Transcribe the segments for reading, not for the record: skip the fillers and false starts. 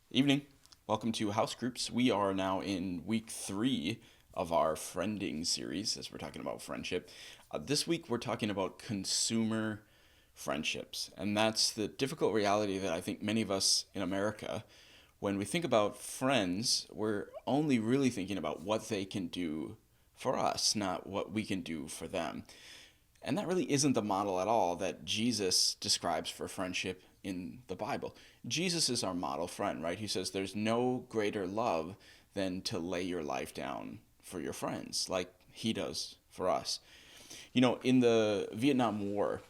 Evening. Welcome to House Groups. We are now in week 3 of our friending series as we're talking about friendship. This week we're talking about consumer friendships, and that's the difficult reality that I think many of us in America, when we think about friends, we're only really thinking about what they can do for us, not what we can do for them. And that really isn't the model at all that Jesus describes for friendship in the Bible. Jesus is our model friend, right? He says there's no greater love than to lay your life down for your friends, like he does for us. In the Vietnam War,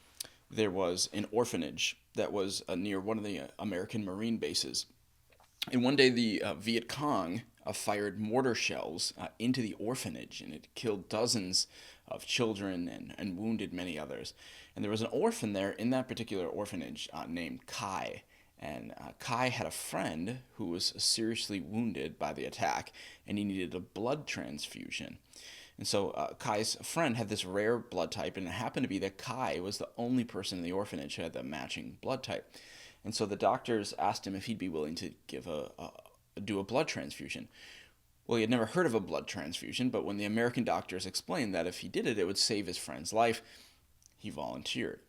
there was an orphanage that was near one of the American Marine bases. And one day, the Viet Cong fired mortar shells into the orphanage, and it killed dozens of children and wounded many others. And there was an orphan there in that particular orphanage named Kai. And Kai had a friend who was seriously wounded by the attack, and he needed a blood transfusion. And so Kai's friend had this rare blood type, and it happened to be that Kai was the only person in the orphanage who had the matching blood type. And so the doctors asked him if he'd be willing to do a blood transfusion. Well, he had never heard of a blood transfusion, but when the American doctors explained that if he did it, it would save his friend's life, he volunteered.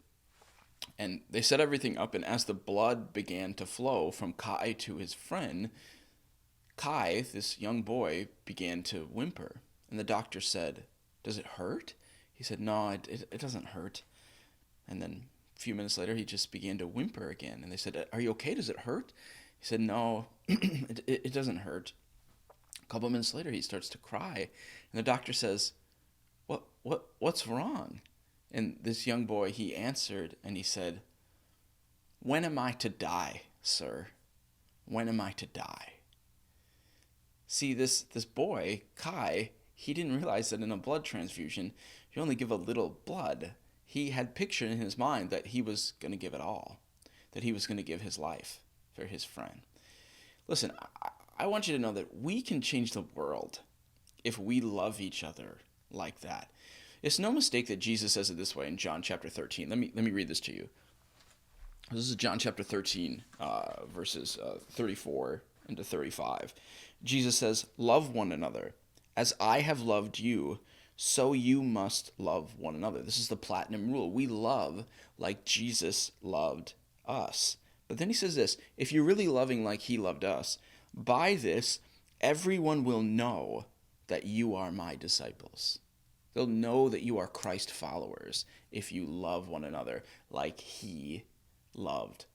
And they set everything up, and as the blood began to flow from Kai to his friend, Kai, this young boy, began to whimper. And the doctor said, "Does it hurt?" He said, "No, it doesn't hurt." And then a few minutes later, he just began to whimper again. And they said, "Are you okay? Does it hurt?" He said, "No, it doesn't hurt." A couple of minutes later, he starts to cry. And the doctor says, what's wrong?" And this young boy, he answered and he said, "When am I to die, sir? When am I to die?" See, this boy, Kai, he didn't realize that in a blood transfusion, you only give a little blood. He had pictured in his mind that he was going to give it all, that he was going to give his life for his friend. Listen, I want you to know that we can change the world if we love each other like that. It's no mistake that Jesus says it this way in John chapter 13. Let me read this to you. This is John chapter 13, verses 34 into 35. Jesus says, "Love one another. As I have loved you, so you must love one another." This is the platinum rule. We love like Jesus loved us. But then he says this: "If you're really loving like he loved us, by this everyone will know that you are my disciples." They'll know that you are Christ followers if you love one another like he loved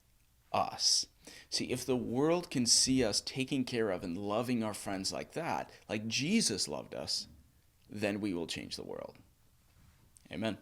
us. See, if the world can see us taking care of and loving our friends like that, like Jesus loved us, then we will change the world. Amen.